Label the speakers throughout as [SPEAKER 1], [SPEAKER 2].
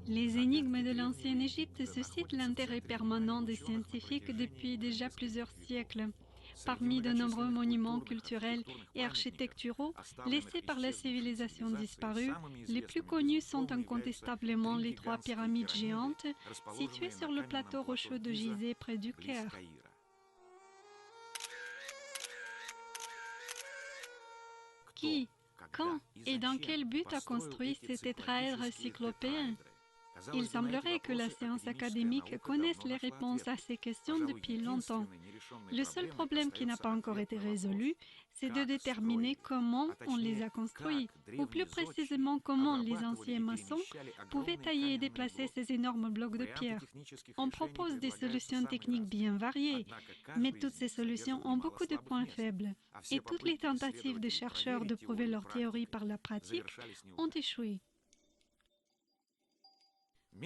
[SPEAKER 1] Les énigmes de l'ancienne Égypte suscitent l'intérêt permanent des scientifiques depuis déjà plusieurs siècles. Parmi de nombreux monuments culturels et architecturaux laissés par la civilisation disparue, les plus connus sont incontestablement les trois pyramides géantes situées sur le plateau rocheux de Gizeh près du Caire. Qui, quand et dans quel but a construit ces tétraèdres cyclopéens? Il semblerait que la science académique connaisse les réponses à ces questions depuis longtemps. Le seul problème qui n'a pas encore été résolu, c'est de déterminer comment on les a construits, ou plus précisément comment les anciens maçons pouvaient tailler et déplacer ces énormes blocs de pierre. On propose des solutions techniques bien variées, mais toutes ces solutions ont beaucoup de points faibles, et toutes les tentatives des chercheurs de prouver leur théorie par la pratique ont échoué.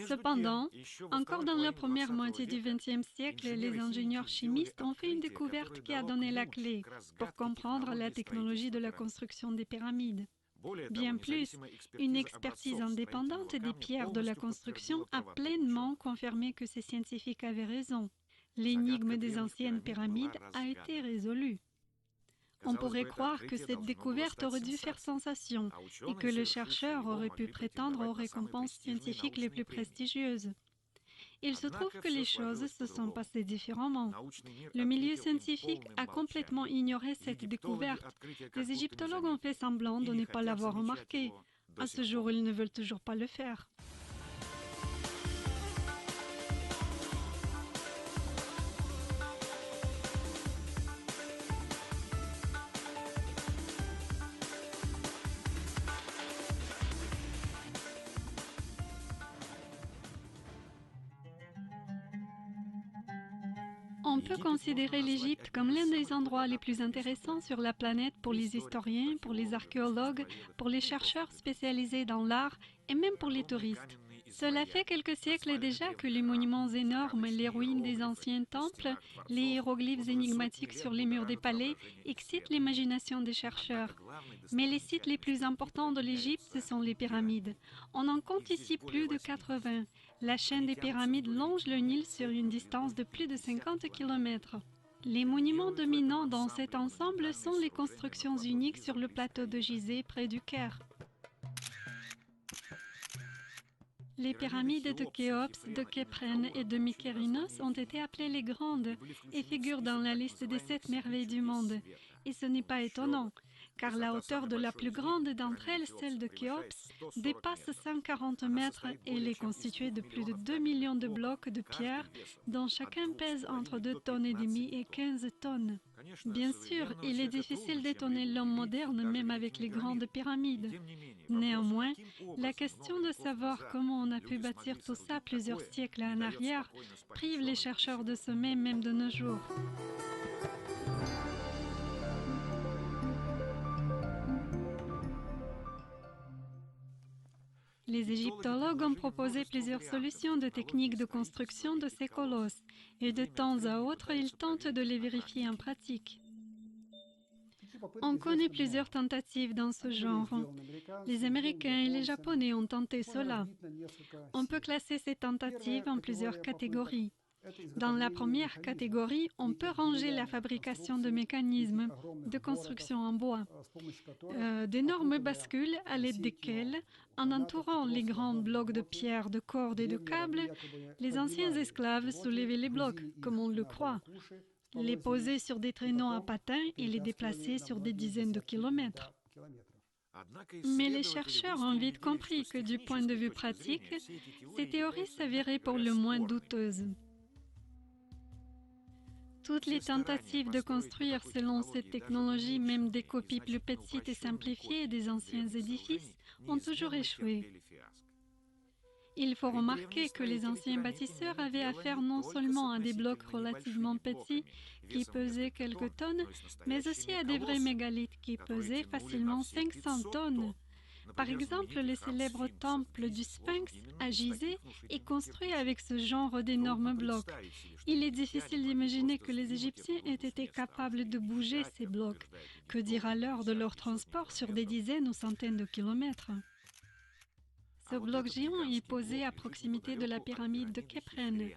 [SPEAKER 1] Cependant, encore dans la première moitié du XXe siècle, les ingénieurs chimistes ont fait une découverte qui a donné la clé pour comprendre la technologie de la construction des pyramides. Bien plus, une expertise indépendante des pierres de la construction a pleinement confirmé que ces scientifiques avaient raison. L'énigme des anciennes pyramides a été résolue. On pourrait croire que cette découverte aurait dû faire sensation et que le chercheur aurait pu prétendre aux récompenses scientifiques les plus prestigieuses. Il se trouve que les choses se sont passées différemment. Le milieu scientifique a complètement ignoré cette découverte. Les égyptologues ont fait semblant de ne pas l'avoir remarqué. À ce jour, ils ne veulent toujours pas le faire. On peut considérer l'Égypte comme l'un des endroits les plus intéressants sur la planète pour les historiens, pour les archéologues, pour les chercheurs spécialisés dans l'art et même pour les touristes. Cela fait quelques siècles déjà que les monuments énormes, les ruines des anciens temples, les hiéroglyphes énigmatiques sur les murs des palais excitent l'imagination des chercheurs. Mais les sites les plus importants de l'Égypte, ce sont les pyramides. On en compte ici plus de 80. La chaîne des pyramides longe le Nil sur une distance de plus de 50 km. Les monuments dominants dans cet ensemble sont les constructions uniques sur le plateau de Gizeh près du Caire. Les pyramides de Khéops, de Képhren et de Mykérinos ont été appelées les Grandes et figurent dans la liste des 7 merveilles du monde. Et ce n'est pas étonnant, car la hauteur de la plus grande d'entre elles, celle de Khéops, dépasse 140 mètres et elle est constituée de plus de 2 millions de blocs de pierre, dont chacun pèse entre 2,5 tonnes et 15 tonnes. Bien sûr, il est difficile d'étonner l'homme moderne même avec les grandes pyramides. Néanmoins, la question de savoir comment on a pu bâtir tout ça plusieurs siècles en arrière prive les chercheurs de sommeil même de nos jours. Les égyptologues ont proposé plusieurs solutions de techniques de construction de ces colosses, et de temps à autre, ils tentent de les vérifier en pratique. On connaît plusieurs tentatives dans ce genre. Les Américains et les Japonais ont tenté cela. On peut classer ces tentatives en plusieurs catégories. Dans la première catégorie, on peut ranger la fabrication de mécanismes de construction en bois, d'énormes bascules à l'aide desquelles, en entourant les grands blocs de pierre, de cordes et de câbles, les anciens esclaves soulevaient les blocs, comme on le croit, les poser sur des traîneaux à patins et les déplacer sur des dizaines de kilomètres. Mais les chercheurs ont vite compris que du point de vue pratique, ces théories s'avéraient pour le moins douteuses. Toutes les tentatives de construire selon cette technologie, même des copies plus petites et simplifiées des anciens édifices, ont toujours échoué. Il faut remarquer que les anciens bâtisseurs avaient affaire non seulement à des blocs relativement petits qui pesaient quelques tonnes, mais aussi à des vrais mégalithes qui pesaient facilement 500 tonnes. Par exemple, le célèbre temple du Sphinx à Gizeh est construit avec ce genre d'énormes blocs. Il est difficile d'imaginer que les Égyptiens aient été capables de bouger ces blocs. Que dire alors de leur transport sur des dizaines ou centaines de kilomètres? Ce bloc géant est posé à proximité de la pyramide de Khéphren.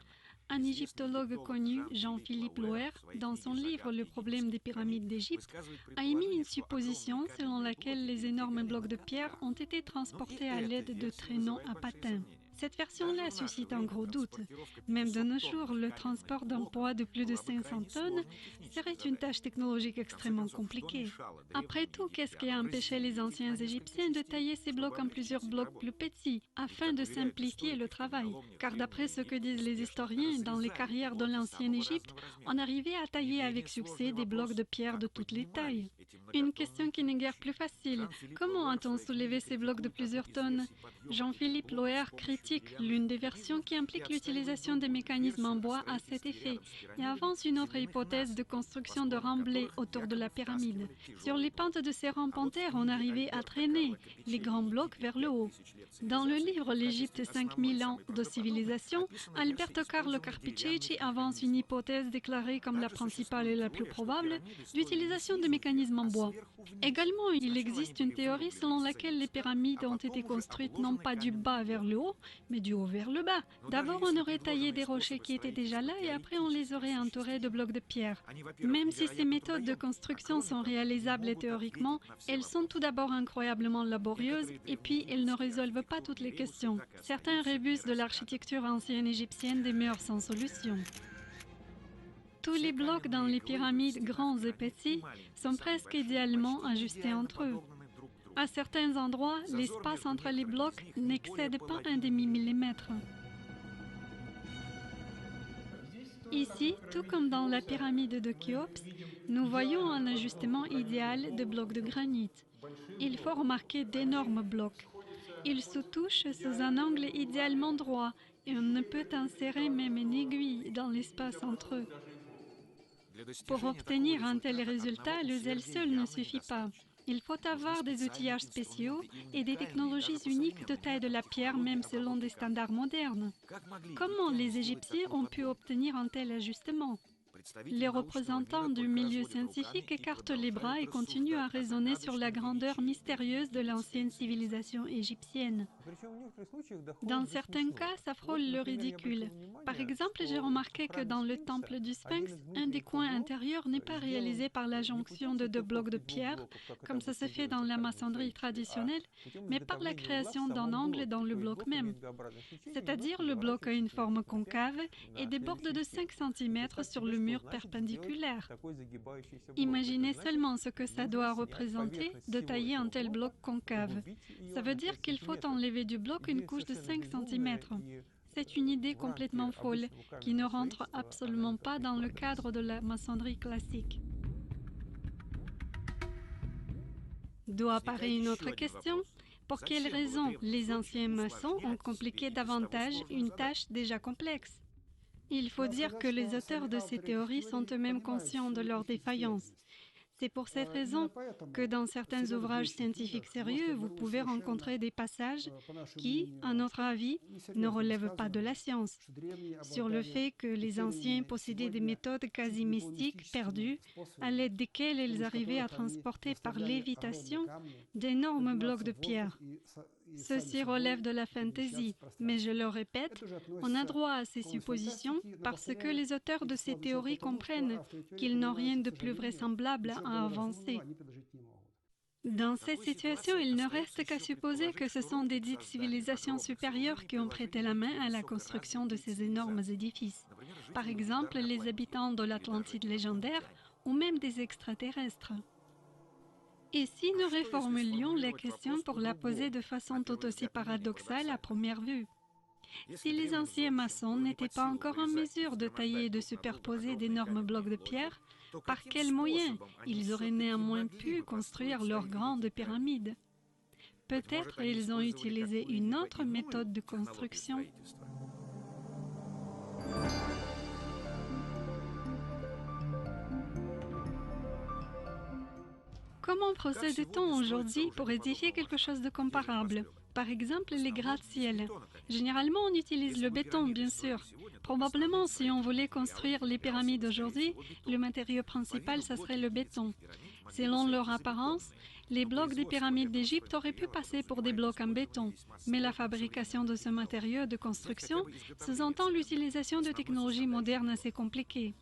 [SPEAKER 1] Un égyptologue connu, Jean-Philippe Loher, dans son livre Le problème des pyramides d'Égypte, a émis une supposition selon laquelle les énormes blocs de pierre ont été transportés à l'aide de traîneaux à patins. Cette version-là suscite un gros doute. Même de nos jours, le transport d'un poids de plus de 500 tonnes serait une tâche technologique extrêmement compliquée. Après tout, qu'est-ce qui a empêché les anciens Égyptiens de tailler ces blocs en plusieurs blocs plus petits, afin de simplifier le travail? Car d'après ce que disent les historiens, dans les carrières de l'ancienne Égypte, on arrivait à tailler avec succès des blocs de pierre de toutes les tailles. Une question qui n'est guère plus facile. Comment a-t-on soulevé ces blocs de plusieurs tonnes? Jean-Philippe Loher critique l'une des versions qui implique l'utilisation des mécanismes en bois à cet effet et avance une autre hypothèse de construction de remblais autour de la pyramide. Sur les pentes de ces rampes-en-terre, on arrivait à traîner les grands blocs vers le haut. Dans le livre L'Égypte 5000 ans de civilisation, Alberto Carlo Carpicecci avance une hypothèse déclarée comme la principale et la plus probable d'utilisation de mécanismes en bois. Également, il existe une théorie selon laquelle les pyramides ont été construites non pas du bas vers le haut, mais du haut vers le bas. D'abord, on aurait taillé des rochers qui étaient déjà là et après on les aurait entourés de blocs de pierre. Même si ces méthodes de construction sont réalisables théoriquement, elles sont tout d'abord incroyablement laborieuses et puis elles ne résolvent pas toutes les questions. Certains rébus de l'architecture ancienne égyptienne demeurent sans solution. Tous les blocs dans les pyramides grands et petits sont presque idéalement ajustés entre eux. À certains endroits, l'espace entre les blocs n'excède pas un demi-millimètre. Ici, tout comme dans la pyramide de Khéops, nous voyons un ajustement idéal de blocs de granit. Il faut remarquer d'énormes blocs. Ils se touchent sous un angle idéalement droit et on ne peut insérer même une aiguille dans l'espace entre eux. Pour obtenir un tel résultat, le zèle seul ne suffit pas. Il faut avoir des outillages spéciaux et des technologies uniques de taille de la pierre, même selon des standards modernes. Comment les Égyptiens ont pu obtenir un tel ajustement? Les représentants du milieu scientifique écartent les bras et continuent à raisonner sur la grandeur mystérieuse de l'ancienne civilisation égyptienne. Dans certains cas, ça frôle le ridicule. Par exemple, j'ai remarqué que dans le temple du Sphinx, un des coins intérieurs n'est pas réalisé par la jonction de deux blocs de pierre, comme ça se fait dans la maçonnerie traditionnelle, mais par la création d'un angle dans le bloc même. C'est-à-dire le bloc a une forme concave et déborde de 5 cm sur le mur perpendiculaire. Imaginez seulement ce que ça doit représenter de tailler un tel bloc concave. Ça veut dire qu'il faut enlever du bloc une couche de 5 cm. C'est une idée complètement folle qui ne rentre absolument pas dans le cadre de la maçonnerie classique. Doit apparaître une autre question. Pour quelles raisons les anciens maçons ont compliqué davantage une tâche déjà complexe? Il faut dire que les auteurs de ces théories sont eux-mêmes conscients de leurs défaillances. C'est pour cette raison que dans certains ouvrages scientifiques sérieux, vous pouvez rencontrer des passages qui, à notre avis, ne relèvent pas de la science, sur le fait que les anciens possédaient des méthodes quasi mystiques perdues, à l'aide desquelles ils arrivaient à transporter par lévitation d'énormes blocs de pierre. Ceci relève de la fantaisie, mais je le répète, on a droit à ces suppositions parce que les auteurs de ces théories comprennent qu'ils n'ont rien de plus vraisemblable à avancer. Dans cette situation, il ne reste qu'à supposer que ce sont des dites civilisations supérieures qui ont prêté la main à la construction de ces énormes édifices. Par exemple, les habitants de l'Atlantide légendaire ou même des extraterrestres. Et si nous reformulions la question pour la poser de façon tout aussi paradoxale à première vue? Si les anciens maçons n'étaient pas encore en mesure de tailler et de superposer d'énormes blocs de pierre, par quels moyens ils auraient néanmoins pu construire leurs grandes pyramides? Peut-être ils ont utilisé une autre méthode de construction. Comment procède-t-on aujourd'hui pour édifier quelque chose de comparable? Par exemple, les gratte-ciel. Généralement, on utilise le béton, bien sûr. Probablement, si on voulait construire les pyramides aujourd'hui, le matériau principal, ça serait le béton. Selon leur apparence, les blocs des pyramides d'Égypte auraient pu passer pour des blocs en béton, mais la fabrication de ce matériau de construction sous-entend l'utilisation de technologies modernes assez compliquées.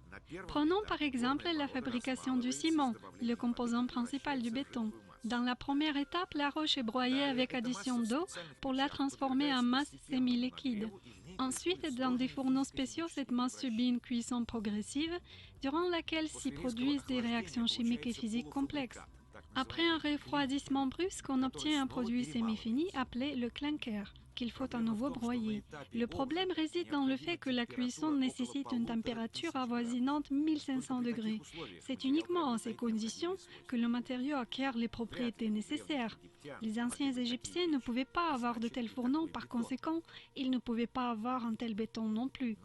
[SPEAKER 1] Prenons par exemple la fabrication du ciment, le composant principal du béton. Dans la première étape, la roche est broyée avec addition d'eau pour la transformer en masse semi-liquide. Ensuite, dans des fourneaux spéciaux, cette masse subit une cuisson progressive, durant laquelle s'y produisent des réactions chimiques et physiques complexes. Après un refroidissement brusque, on obtient un produit semi-fini appelé le clinker, qu'il faut à nouveau broyer. Le problème réside dans le fait que la cuisson nécessite une température avoisinante 1500 degrés. C'est uniquement en ces conditions que le matériau acquiert les propriétés nécessaires. Les anciens Égyptiens ne pouvaient pas avoir de tels fourneaux, par conséquent, ils ne pouvaient pas avoir un tel béton non plus.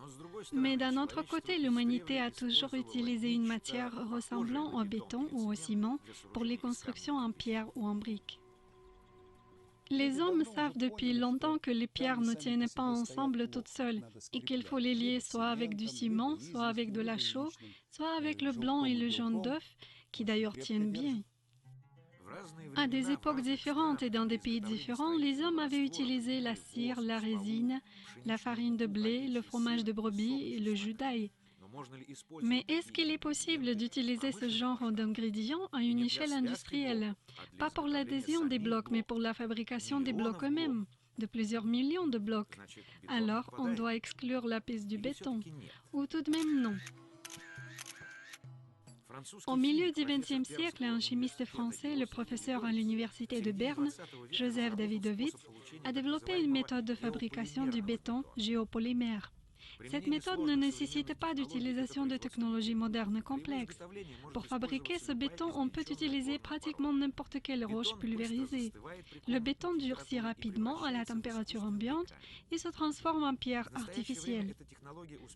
[SPEAKER 1] Mais d'un autre côté, l'humanité a toujours utilisé une matière ressemblant au béton ou au ciment pour les constructions en pierre ou en briques. Les hommes savent depuis longtemps que les pierres ne tiennent pas ensemble toutes seules et qu'il faut les lier soit avec du ciment, soit avec de la chaux, soit avec le blanc et le jaune d'œuf, qui d'ailleurs tiennent bien. À des époques différentes et dans des pays différents, les hommes avaient utilisé la cire, la résine, la farine de blé, le fromage de brebis et le jus d'ail. Mais est-ce qu'il est possible d'utiliser ce genre d'ingrédients à une échelle industrielle? Pas pour l'adhésion des blocs, mais pour la fabrication des blocs eux-mêmes, de plusieurs millions de blocs. Alors, on doit exclure la piste du béton. Ou tout de même non. Au milieu du XXe siècle, un chimiste français, le professeur à l'université de Berne, Joseph Davidovits, a développé une méthode de fabrication du béton géopolymère. Cette méthode ne nécessite pas d'utilisation de technologies modernes complexes. Pour fabriquer ce béton, on peut utiliser pratiquement n'importe quelle roche pulvérisée. Le béton durcit rapidement à la température ambiante et se transforme en pierre artificielle.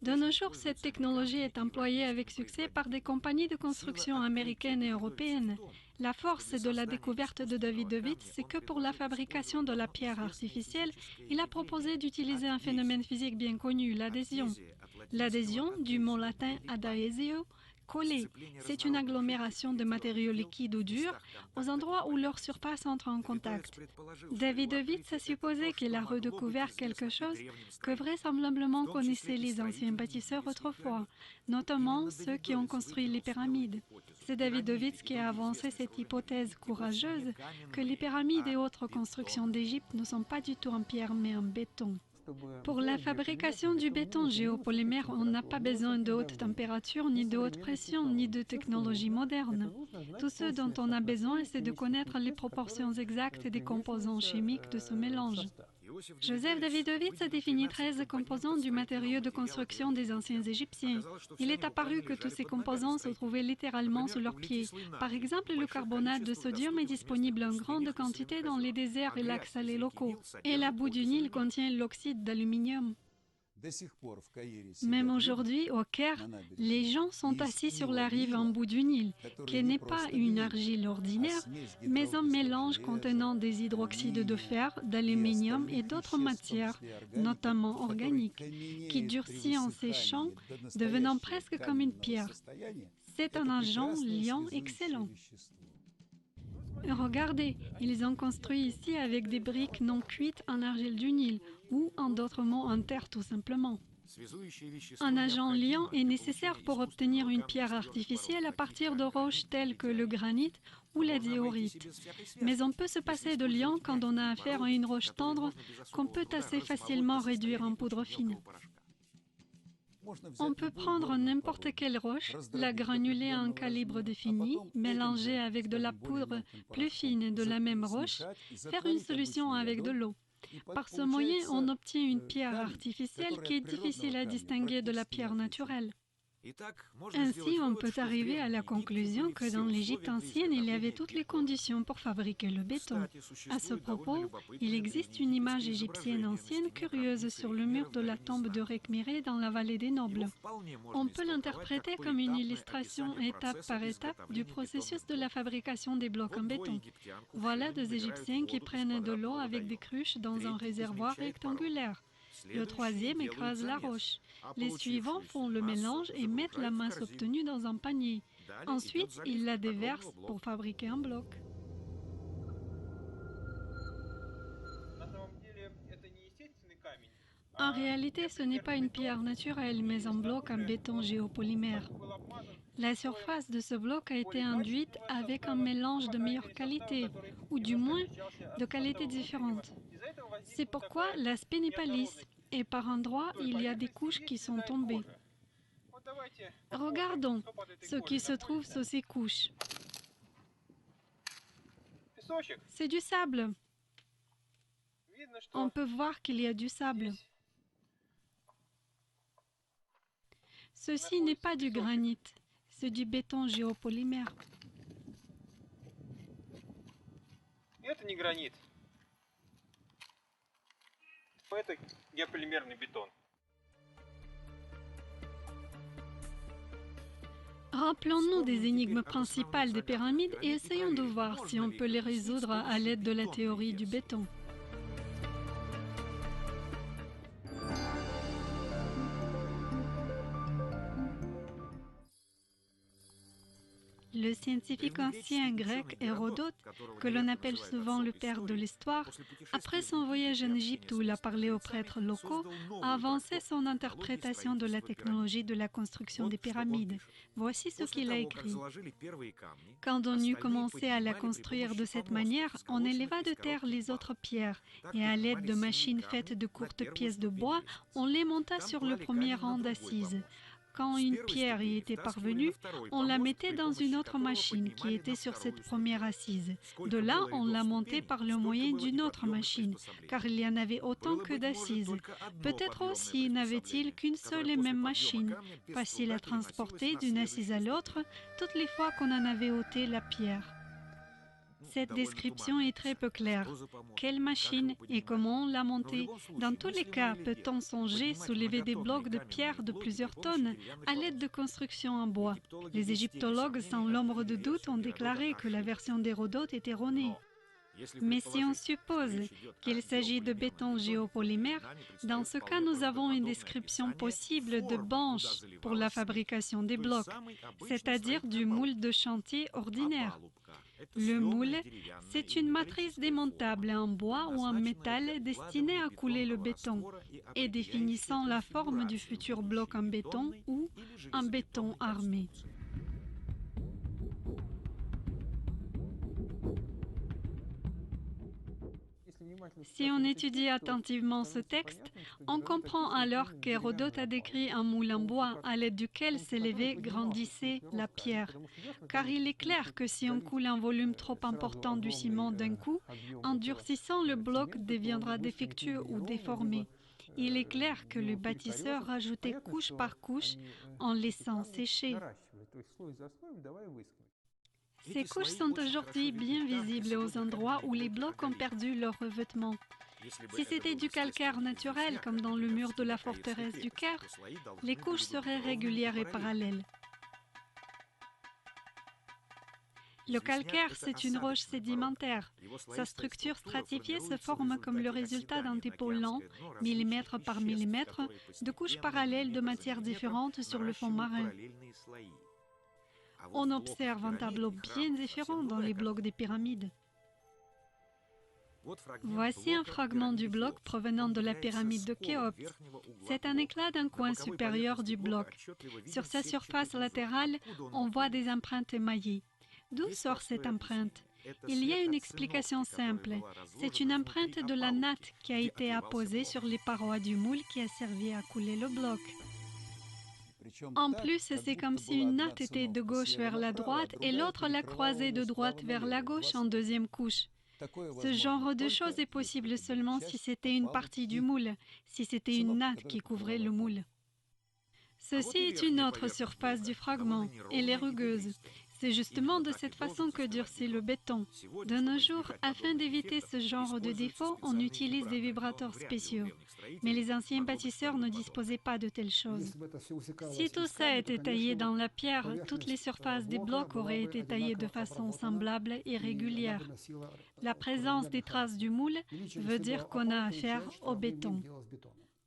[SPEAKER 1] De nos jours, cette technologie est employée avec succès par des compagnies de construction américaines et européennes. La force de la découverte de Davidovits, c'est que pour la fabrication de la pierre artificielle, il a proposé d'utiliser un phénomène physique bien connu, l'adhésion. L'adhésion, du mot latin adhesio, coller. C'est une agglomération de matériaux liquides ou durs aux endroits où leur surface entre en contact. Davidovits a supposé qu'il a redécouvert quelque chose que vraisemblablement connaissaient les anciens bâtisseurs autrefois, notamment ceux qui ont construit les pyramides. C'est Davidovits qui a avancé cette hypothèse courageuse que les pyramides et autres constructions d'Égypte ne sont pas du tout en pierre mais en béton. Pour la fabrication du béton géopolymère, on n'a pas besoin de haute température, ni de haute pression, ni de technologie moderne. Tout ce dont on a besoin, c'est de connaître les proportions exactes des composants chimiques de ce mélange. Joseph Davidovits a défini 13 composants du matériau de construction des anciens Égyptiens. Il est apparu que tous ces composants se trouvaient littéralement sous leurs pieds. Par exemple, le carbonate de sodium est disponible en grande quantité dans les déserts et lacs salés locaux. Et la boue du Nil contient l'oxyde d'aluminium. Même aujourd'hui, au Caire, les gens sont assis sur la rive en bout du Nil, qui n'est pas une argile ordinaire, mais un mélange contenant des hydroxydes de fer, d'aluminium et d'autres matières, notamment organiques, qui durcit en séchant, devenant presque comme une pierre. C'est un agent liant excellent. Regardez, ils ont construit ici avec des briques non cuites en argile du Nil, ou en d'autres mots en terre tout simplement. Un agent liant est nécessaire pour obtenir une pierre artificielle à partir de roches telles que le granit ou la diorite. Mais on peut se passer de liant quand on a affaire à une roche tendre qu'on peut assez facilement réduire en poudre fine. On peut prendre n'importe quelle roche, la granuler en calibre défini, mélanger avec de la poudre plus fine de la même roche, faire une solution avec de l'eau. Par ce moyen, on obtient une pierre artificielle qui est difficile à distinguer de la pierre naturelle. Ainsi, on peut arriver à la conclusion que dans l'Égypte ancienne, il y avait toutes les conditions pour fabriquer le béton. À ce propos, il existe une image égyptienne ancienne curieuse sur le mur de la tombe de Rekhmiré dans la vallée des Nobles. On peut l'interpréter comme une illustration étape par étape du processus de la fabrication des blocs en béton. Voilà deux Égyptiens qui prennent de l'eau avec des cruches dans un réservoir rectangulaire. Le troisième écrase la roche. Les suivants font le mélange et mettent la masse obtenue dans un panier. Ensuite, il la déverse pour fabriquer un bloc. En réalité, ce n'est pas une pierre naturelle, mais un bloc en béton géopolymère. La surface de ce bloc a été induite avec un mélange de meilleure qualité, ou du moins de qualités différentes. C'est pourquoi l'aspect n'est pas lisse, et par endroits, il y a des couches qui sont tombées. Regardons ce qui se trouve sous ces couches. C'est du sable. On peut voir qu'il y a du sable. Ceci n'est pas du granit, c'est du béton géopolymère.
[SPEAKER 2] Это не гранит. Это геополимерный бетон.
[SPEAKER 1] Rappelons-nous des énigmes principales des pyramides et essayons de voir si on peut les résoudre à l'aide de la théorie du béton. Le scientifique ancien grec Hérodote, que l'on appelle souvent le père de l'histoire, après son voyage en Égypte où il a parlé aux prêtres locaux, a avancé son interprétation de la technologie de la construction des pyramides. Voici ce qu'il a écrit. Quand on eut commencé à la construire de cette manière, on éleva de terre les autres pierres, et à l'aide de machines faites de courtes pièces de bois, on les monta sur le premier rang d'assises. Quand une pierre y était parvenue, on la mettait dans une autre machine qui était sur cette première assise. De là, on la montait par le moyen d'une autre machine, car il y en avait autant que d'assises. Peut-être aussi n'avait-il qu'une seule et même machine, facile à transporter d'une assise à l'autre, toutes les fois qu'on en avait ôté la pierre. Cette description est très peu claire. Quelle machine et comment on l'a montée? Dans tous les cas, peut-on songer soulever des blocs de pierre de plusieurs tonnes à l'aide de constructions en bois? Les égyptologues, sans l'ombre de doute, ont déclaré que la version d'Hérodote est erronée. Mais si on suppose qu'il s'agit de béton géopolymère, dans ce cas, nous avons une description possible de banche pour la fabrication des blocs, c'est-à-dire du moule de chantier ordinaire. Le moule, c'est une matrice démontable en bois ou en métal destinée à couler le béton et définissant la forme du futur bloc en béton ou en béton armé. Si on étudie attentivement ce texte, on comprend alors qu'Hérodote a décrit un moule en bois à l'aide duquel s'élevait, grandissait la pierre. Car il est clair que si on coule un volume trop important du ciment d'un coup, en durcissant, le bloc deviendra défectueux ou déformé. Il est clair que le bâtisseur rajoutait couche par couche en laissant sécher. Ces couches sont aujourd'hui bien visibles aux endroits où les blocs ont perdu leur revêtement. Si c'était du calcaire naturel, comme dans le mur de la forteresse du Caire, les couches seraient régulières et parallèles. Le calcaire, c'est une roche sédimentaire. Sa structure stratifiée se forme comme le résultat d'un dépôt lent, millimètre par millimètre, de couches parallèles de matières différentes sur le fond marin. On observe un tableau bien différent dans les blocs des pyramides. Voici un fragment du bloc provenant de la pyramide de Khéops. C'est un éclat d'un coin supérieur du bloc. Sur sa surface latérale, on voit des empreintes émaillées. D'où sort cette empreinte? Il y a une explication simple. C'est une empreinte de la natte qui a été apposée sur les parois du moule qui a servi à couler le bloc. En plus, c'est comme si une natte était de gauche vers la droite et l'autre la croisait de droite vers la gauche en deuxième couche. Ce genre de choses est possible seulement si c'était une partie du moule, si c'était une natte qui couvrait le moule. Ceci est une autre surface du fragment. Elle est rugueuse. C'est justement de cette façon que durcit le béton. De nos jours, afin d'éviter ce genre de défaut, on utilise des vibrateurs spéciaux. Mais les anciens bâtisseurs ne disposaient pas de telles choses. Si tout ça était taillé dans la pierre, toutes les surfaces des blocs auraient été taillées de façon semblable et régulière. La présence des traces du moule veut dire qu'on a affaire au béton.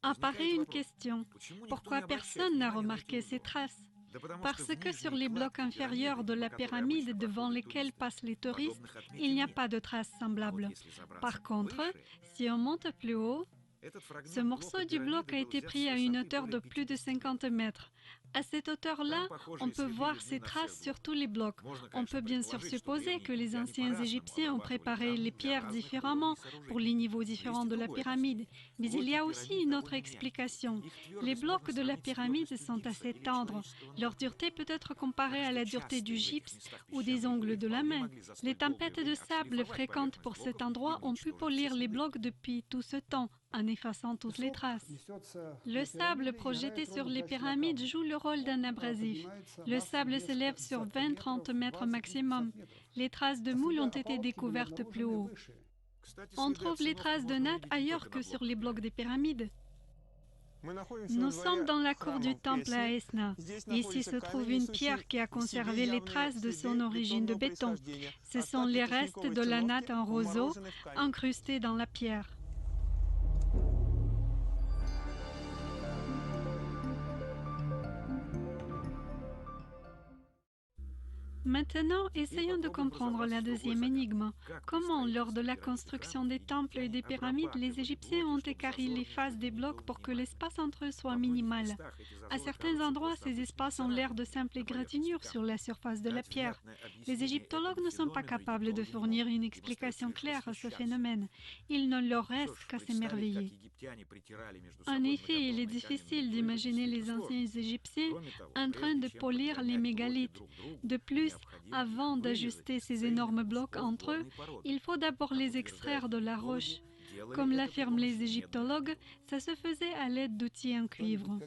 [SPEAKER 1] Apparaît une question. Pourquoi personne n'a remarqué ces traces? Parce que sur les blocs inférieurs de la pyramide devant lesquels passent les touristes, il n'y a pas de traces semblables. Par contre, si on monte plus haut, ce morceau du bloc a été pris à une hauteur de plus de 50 mètres. À cette hauteur-là, on peut voir ces traces sur tous les blocs. On peut bien sûr supposer que les anciens Égyptiens ont préparé les pierres différemment pour les niveaux différents de la pyramide. Mais il y a aussi une autre explication. Les blocs de la pyramide sont assez tendres. Leur dureté peut être comparée à la dureté du gypse ou des ongles de la main. Les tempêtes de sable fréquentes pour cet endroit ont pu polir les blocs depuis tout ce temps, en effaçant toutes les traces. Le sable projeté sur les pyramides joue le rôle d'un abrasif. Le sable s'élève sur 20-30 mètres maximum. Les traces de moules ont été découvertes plus haut. On trouve les traces de nattes ailleurs que sur les blocs des pyramides. Nous sommes dans la cour du temple à Esna. Ici se trouve une pierre qui a conservé les traces de son origine de béton. Ce sont les restes de la natte en roseau incrustés dans la pierre. Maintenant, essayons de comprendre la deuxième énigme. Comment, lors de la construction des temples et des pyramides, les Égyptiens ont équarri les faces des blocs pour que l'espace entre eux soit minimal? À certains endroits, ces espaces ont l'air de simples égratignures sur la surface de la pierre. Les égyptologues ne sont pas capables de fournir une explication claire à ce phénomène. Il ne leur reste qu'à s'émerveiller. En effet, il est difficile d'imaginer les anciens Égyptiens en train de polir les mégalithes. De plus, avant d'ajuster ces énormes blocs entre eux, il faut d'abord les extraire de la roche. Comme l'affirment les égyptologues, ça se faisait à l'aide d'outils en cuivre.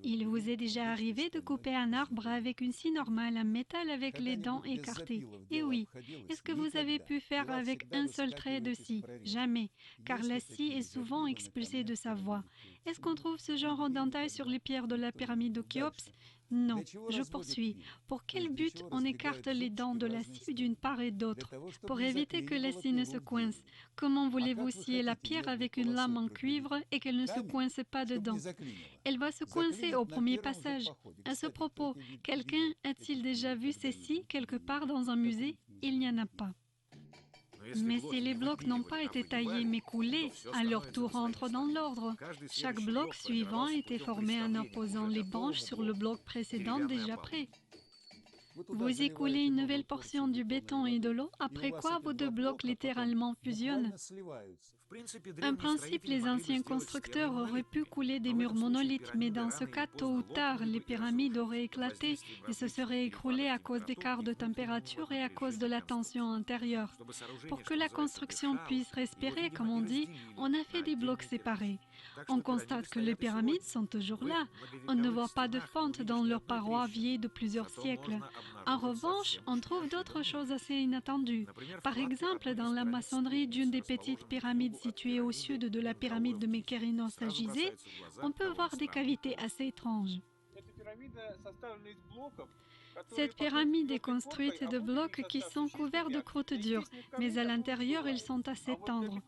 [SPEAKER 1] Il vous est déjà arrivé de couper un arbre avec une scie normale en métal avec les dents écartées? Et oui, est-ce que vous avez pu faire avec un seul trait de scie? Jamais, car la scie est souvent expulsée de sa voie. Est-ce qu'on trouve ce genre d'entaille sur les pierres de la pyramide de Khéops? Non, je poursuis. Pour quel but on écarte les dents de la scie d'une part et d'autre? Pour éviter que la scie ne se coince. Comment voulez-vous scier la pierre avec une lame en cuivre et qu'elle ne se coince pas dedans? Elle va se coincer au premier passage. À ce propos, quelqu'un a-t-il déjà vu ces scies quelque part dans un musée? Il n'y en a pas. Mais si les blocs n'ont pas été taillés mais coulés, alors tout rentre dans l'ordre. Chaque bloc suivant était formé en opposant les branches sur le bloc précédent déjà prêt. Vous y coulez une nouvelle portion du béton et de l'eau, après quoi vos deux blocs littéralement fusionnent. En principe, les anciens constructeurs auraient pu couler des murs monolithes, mais dans ce cas, tôt ou tard, les pyramides auraient éclaté et se seraient écroulées à cause d'écarts de température et à cause de la tension intérieure. Pour que la construction puisse respirer, comme on dit, on a fait des blocs séparés. On constate que les pyramides sont toujours là. On ne voit pas de fente dans leurs parois vieilles de plusieurs siècles. En revanche, on trouve d'autres choses assez inattendues. Par exemple, dans la maçonnerie d'une des petites pyramides situées au sud de la pyramide de Mykérinos à Gizeh, on peut voir des cavités assez étranges. Cette pyramide est construite de blocs qui sont couverts de croûte dure, mais à l'intérieur, ils sont assez tendres.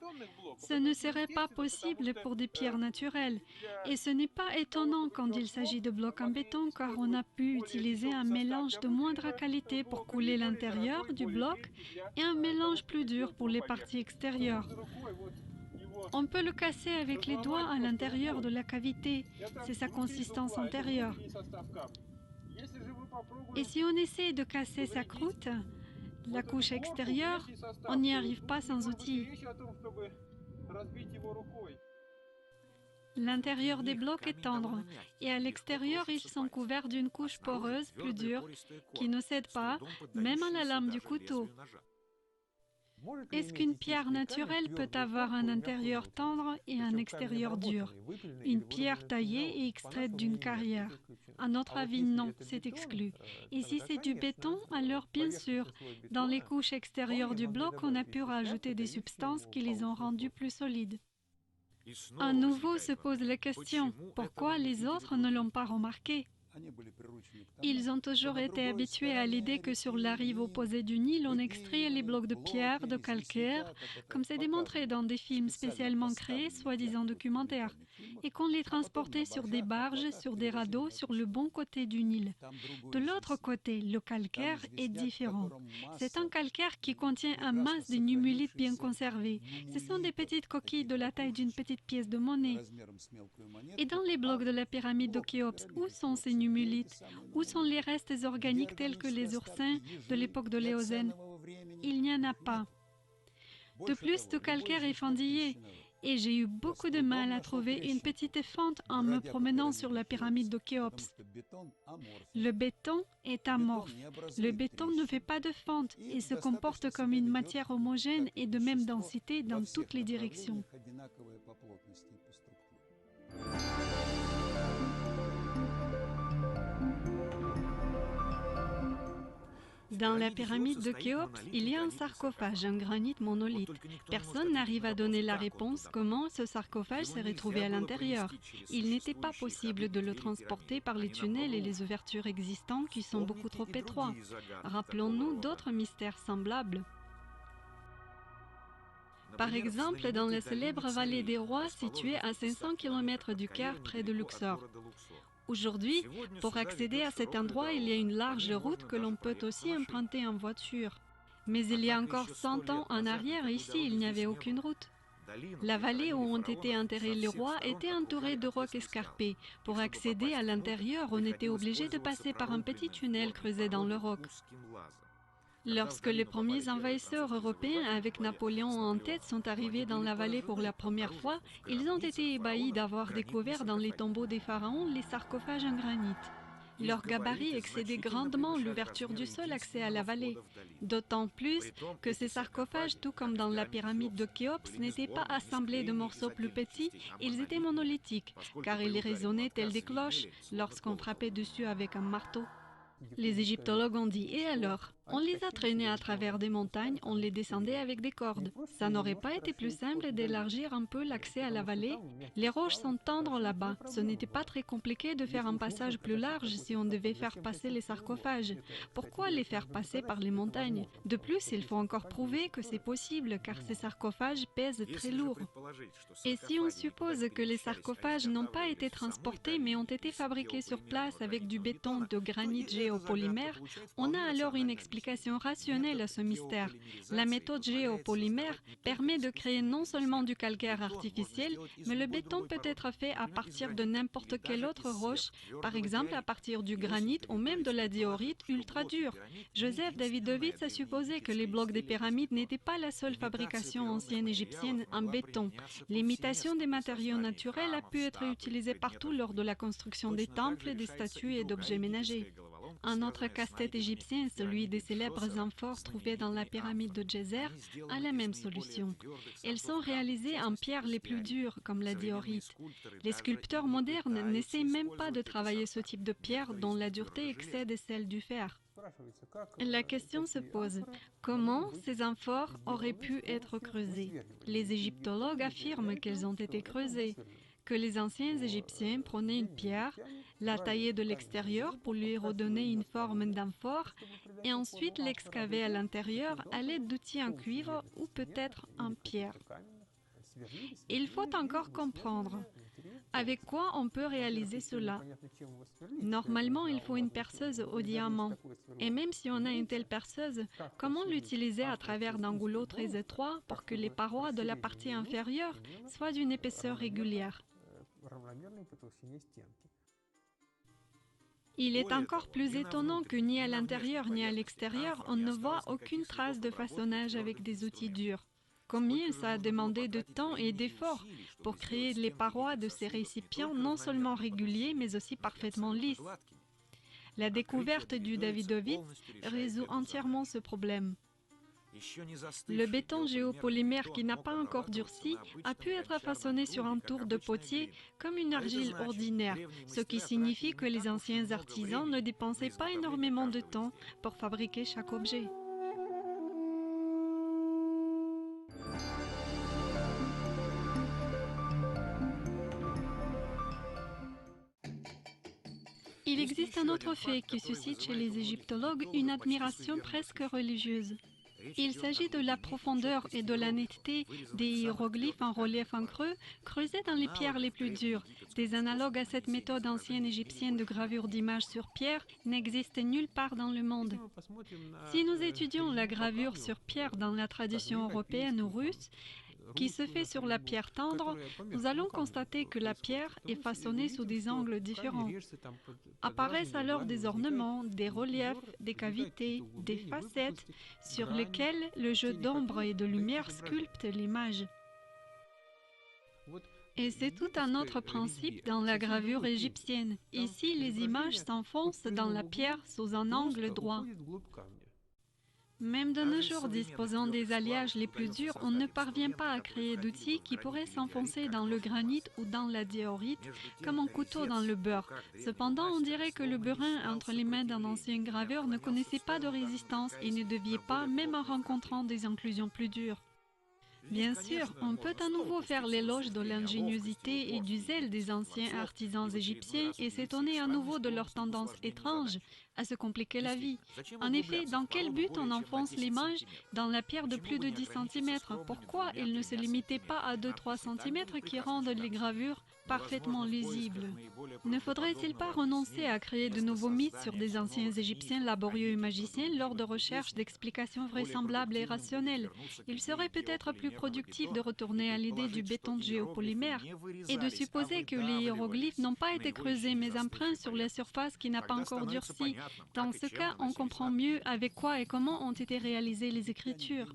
[SPEAKER 1] Ce ne serait pas possible pour des pierres naturelles. Et ce n'est pas étonnant quand il s'agit de blocs en béton, car on a pu utiliser un mélange de moindre qualité pour couler l'intérieur du bloc et un mélange plus dur pour les parties extérieures. On peut le casser avec les doigts à l'intérieur de la cavité. C'est sa consistance antérieure. Et si on essaie de casser sa croûte, la couche extérieure, on n'y arrive pas sans outils. L'intérieur des blocs est tendre et à l'extérieur, ils sont couverts d'une couche poreuse plus dure qui ne cède pas, même à la lame du couteau. Est-ce qu'une pierre naturelle peut avoir un intérieur tendre et un extérieur dur? Une pierre taillée et extraite d'une carrière? À notre avis, non, c'est exclu. Et si c'est du béton, alors bien sûr, dans les couches extérieures du bloc, on a pu rajouter des substances qui les ont rendus plus solides. À nouveau se pose la question, pourquoi les autres ne l'ont pas remarqué? Ils ont toujours été habitués à l'idée que sur la rive opposée du Nil, on extrait les blocs de pierre, de calcaire, comme c'est démontré dans des films spécialement créés, soi-disant documentaires, et qu'on les transportait sur des barges, sur des radeaux, sur le bon côté du Nil. De l'autre côté, le calcaire est différent. C'est un calcaire qui contient un masse de nummulites bien conservés. Ce sont des petites coquilles de la taille d'une petite pièce de monnaie. Et dans les blocs de la pyramide de Khéops, où sont ces nummulites? Où sont les restes organiques tels que les oursins de l'époque de l'Éocène? Il n'y en a pas. De plus, tout calcaire est fendillé. Et j'ai eu beaucoup de mal à trouver une petite fente en me promenant sur la pyramide de Khéops. Le béton est amorphe. Le béton ne fait pas de fente et se comporte comme une matière homogène et de même densité dans toutes les directions. Dans la pyramide de Khéops, il y a un sarcophage, un granit monolithe. Personne n'arrive à donner la réponse comment ce sarcophage s'est retrouvé à l'intérieur. Il n'était pas possible de le transporter par les tunnels et les ouvertures existantes qui sont beaucoup trop étroits. Rappelons-nous d'autres mystères semblables. Par exemple, dans la célèbre vallée des rois située à 500 km du Caire près de Luxor. Aujourd'hui, pour accéder à cet endroit, il y a une large route que l'on peut aussi emprunter en voiture. Mais il y a encore 100 ans en arrière, ici, il n'y avait aucune route. La vallée où ont été enterrés les rois était entourée de rocs escarpés. Pour accéder à l'intérieur, on était obligé de passer par un petit tunnel creusé dans le roc. Lorsque les premiers envahisseurs européens avec Napoléon en tête sont arrivés dans la vallée pour la première fois, ils ont été ébahis d'avoir découvert dans les tombeaux des pharaons les sarcophages en granit. Leur gabarit excédait grandement l'ouverture du seul accès à la vallée. D'autant plus que ces sarcophages, tout comme dans la pyramide de Khéops, n'étaient pas assemblés de morceaux plus petits, ils étaient monolithiques, car ils résonnaient tels des cloches lorsqu'on frappait dessus avec un marteau. Les égyptologues ont dit « Et alors ?» On les a traînés à travers des montagnes, on les descendait avec des cordes. Ça n'aurait pas été plus simple d'élargir un peu l'accès à la vallée? Les roches sont tendres là-bas. Ce n'était pas très compliqué de faire un passage plus large si on devait faire passer les sarcophages. Pourquoi les faire passer par les montagnes? De plus, il faut encore prouver que c'est possible, car ces sarcophages pèsent très lourd. Et si on suppose que les sarcophages n'ont pas été transportés mais ont été fabriqués sur place avec du béton de granit géopolymère, on a alors une explication rationnelle à ce mystère. La méthode géopolymère permet de créer non seulement du calcaire artificiel, mais le béton peut être fait à partir de n'importe quelle autre roche, par exemple à partir du granit ou même de la diorite ultra dure. Joseph Davidovits a supposé que les blocs des pyramides n'étaient pas la seule fabrication ancienne égyptienne en béton. L'imitation des matériaux naturels a pu être utilisée partout lors de la construction des temples, des statues et d'objets ménagers. Un autre casse-tête égyptien, celui des célèbres amphores trouvées dans la pyramide de Djeser, a la même solution. Elles sont réalisées en pierres les plus dures, comme la diorite. Les sculpteurs modernes n'essaient même pas de travailler ce type de pierre dont la dureté excède celle du fer. La question se pose, comment ces amphores auraient pu être creusées? Les égyptologues affirment qu'elles ont été creusées, que les anciens Égyptiens prenaient une pierre, la taillaient de l'extérieur pour lui redonner une forme d'amphore et ensuite l'excavaient à l'intérieur à l'aide d'outils en cuivre ou peut-être en pierre. Il faut encore comprendre avec quoi on peut réaliser cela. Normalement, il faut une perceuse au diamant. Et même si on a une telle perceuse, comment l'utiliser à travers d'angoulots très étroits pour que les parois de la partie inférieure soient d'une épaisseur régulière? Il est encore plus étonnant que ni à l'intérieur ni à l'extérieur, on ne voit aucune trace de façonnage avec des outils durs. Combien ça a demandé de temps et d'efforts pour créer les parois de ces récipients non seulement réguliers mais aussi parfaitement lisses. La découverte du Davidovits résout entièrement ce problème. Le béton géopolymère qui n'a pas encore durci a pu être façonné sur un tour de potier comme une argile ordinaire, ce qui signifie que les anciens artisans ne dépensaient pas énormément de temps pour fabriquer chaque objet. Il existe un autre fait qui suscite chez les égyptologues une admiration presque religieuse. Il s'agit de la profondeur et de la netteté des hiéroglyphes en relief en creux creusés dans les pierres les plus dures. Des analogues à cette méthode ancienne égyptienne de gravure d'images sur pierre n'existent nulle part dans le monde. Si nous étudions la gravure sur pierre dans la tradition européenne ou russe, qui se fait sur la pierre tendre, nous allons constater que la pierre est façonnée sous des angles différents. Apparaissent alors des ornements, des reliefs, des cavités, des facettes, sur lesquelles le jeu d'ombre et de lumière sculpte l'image. Et c'est tout un autre principe dans la gravure égyptienne. Ici, les images s'enfoncent dans la pierre sous un angle droit. Même de nos jours, disposant des alliages les plus durs, on ne parvient pas à créer d'outils qui pourraient s'enfoncer dans le granit ou dans la diorite, comme un couteau dans le beurre. Cependant, on dirait que le burin entre les mains d'un ancien graveur ne connaissait pas de résistance et ne déviait pas, même en rencontrant des inclusions plus dures. Bien sûr, on peut à nouveau faire l'éloge de l'ingéniosité et du zèle des anciens artisans égyptiens et s'étonner à nouveau de leur tendance étrange à se compliquer la vie. En effet, dans quel but on enfonce l'image dans la pierre de plus de 10 cm? Pourquoi il ne se limitait pas à 2-3 cm qui rendent les gravures parfaitement lisibles? Ne faudrait-il pas renoncer à créer de nouveaux mythes sur des anciens Égyptiens laborieux et magiciens lors de recherches d'explications vraisemblables et rationnelles? Il serait peut-être plus productif de retourner à l'idée du béton géopolymère et de supposer que les hiéroglyphes n'ont pas été creusés mais imprints sur la surface qui n'a pas encore durci. Dans ce cas, on comprend mieux avec quoi et comment ont été réalisées les écritures.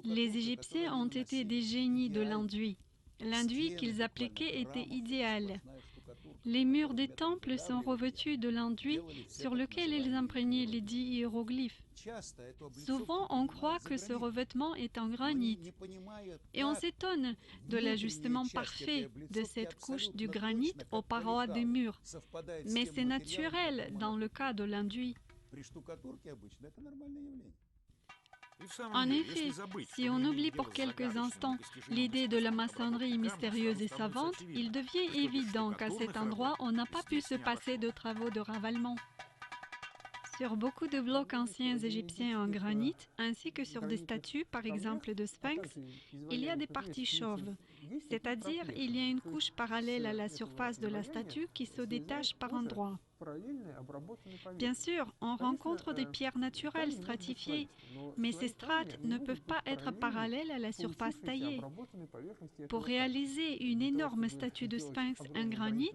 [SPEAKER 1] Les Égyptiens ont été des génies de l'enduit. L'enduit qu'ils appliquaient était idéal. Les murs des temples sont revêtus de l'enduit sur lequel ils imprégnaient les 10 hiéroglyphes. Souvent, on croit que ce revêtement est en granit et on s'étonne de l'ajustement parfait de cette couche du granit aux parois des murs. Mais c'est naturel dans le cas de l'enduit. En effet, si on oublie pour quelques instants l'idée de la maçonnerie mystérieuse et savante, il devient évident qu'à cet endroit, on n'a pas pu se passer de travaux de ravalement. Sur beaucoup de blocs anciens égyptiens en granit, ainsi que sur des statues, par exemple de sphinx, il y a des parties chauves, c'est-à-dire il y a une couche parallèle à la surface de la statue qui se détache par endroits. Bien sûr, on rencontre des pierres naturelles stratifiées, mais ces strates ne peuvent pas être parallèles à la surface taillée. Pour réaliser une énorme statue de sphinx en granit,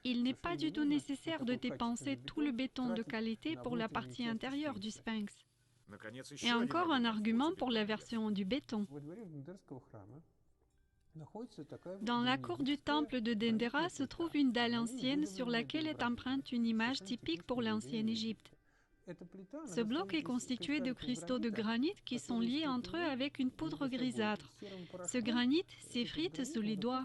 [SPEAKER 1] il n'est pas du tout nécessaire de dépenser tout le béton de qualité pour la partie intérieure du sphinx. Et encore un argument pour la version du béton. Dans la cour du temple de Dendera se trouve une dalle ancienne sur laquelle est empreinte une image typique pour l'ancienne Égypte. Ce bloc est constitué de cristaux de granit qui sont liés entre eux avec une poudre grisâtre. Ce granit s'effrite sous les doigts.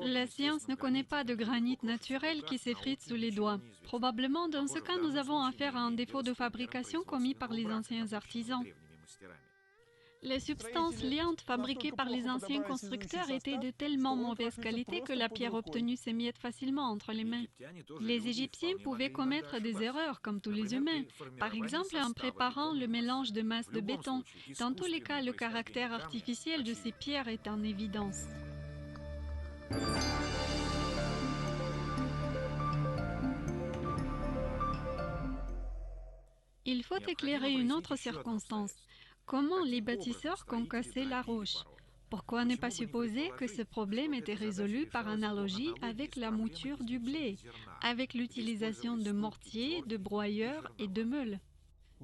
[SPEAKER 1] La science ne connaît pas de granit naturel qui s'effrite sous les doigts. Probablement, dans ce cas, nous avons affaire à un défaut de fabrication commis par les anciens artisans. Les substances liantes fabriquées par les anciens constructeurs étaient de tellement mauvaise qualité que la pierre obtenue s'émiette facilement entre les mains. Les Égyptiens pouvaient commettre des erreurs, comme tous les humains, par exemple en préparant le mélange de masse de béton. Dans tous les cas, le caractère artificiel de ces pierres est en évidence. Il faut éclairer une autre circonstance. Comment les bâtisseurs concassaient la roche? Pourquoi ne pas supposer que ce problème était résolu par analogie avec la mouture du blé, avec l'utilisation de mortiers, de broyeurs et de meules?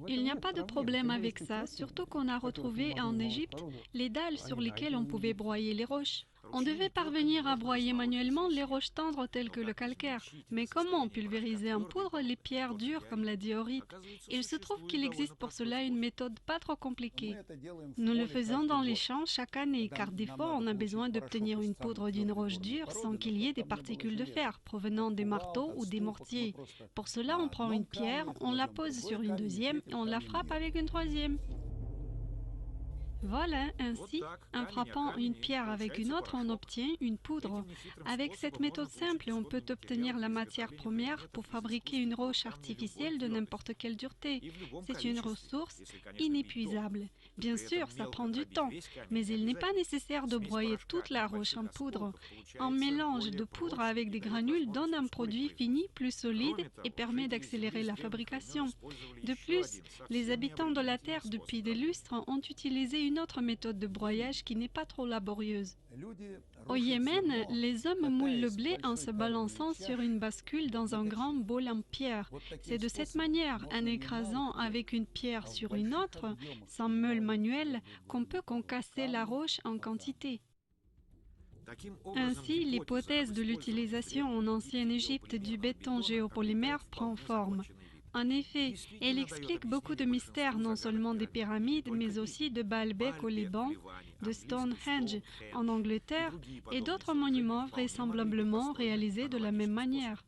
[SPEAKER 1] Il n'y a pas de problème avec ça, surtout qu'on a retrouvé en Égypte les dalles sur lesquelles on pouvait broyer les roches. On devait parvenir à broyer manuellement les roches tendres telles que le calcaire. Mais comment pulvériser en poudre les pierres dures comme la diorite? Il se trouve qu'il existe pour cela une méthode pas trop compliquée. Nous le faisons dans les champs chaque année, car des fois on a besoin d'obtenir une poudre d'une roche dure sans qu'il y ait des particules de fer provenant des marteaux ou des mortiers. Pour cela, on prend une pierre, on la pose sur une deuxième et on la frappe avec une troisième. Voilà, ainsi, en frappant une pierre avec une autre, on obtient une poudre. Avec cette méthode simple, on peut obtenir la matière première pour fabriquer une roche artificielle de n'importe quelle dureté. C'est une ressource inépuisable. Bien sûr, ça prend du temps, mais il n'est pas nécessaire de broyer toute la roche en poudre. Un mélange de poudre avec des granules donne un produit fini plus solide et permet d'accélérer la fabrication. De plus, les habitants de la Terre depuis des lustres ont utilisé une autre méthode de broyage qui n'est pas trop laborieuse. Au Yémen, les hommes moulent le blé en se balançant sur une bascule dans un grand bol en pierre. C'est de cette manière, en écrasant avec une pierre sur une autre, sans meule manuelle, qu'on peut concasser la roche en quantité. Ainsi, l'hypothèse de l'utilisation en ancienne Égypte du béton géopolymère prend forme. En effet, elle explique beaucoup de mystères non seulement des pyramides, mais aussi de Baalbek au Liban, de Stonehenge en Angleterre et d'autres monuments vraisemblablement réalisés de la même manière.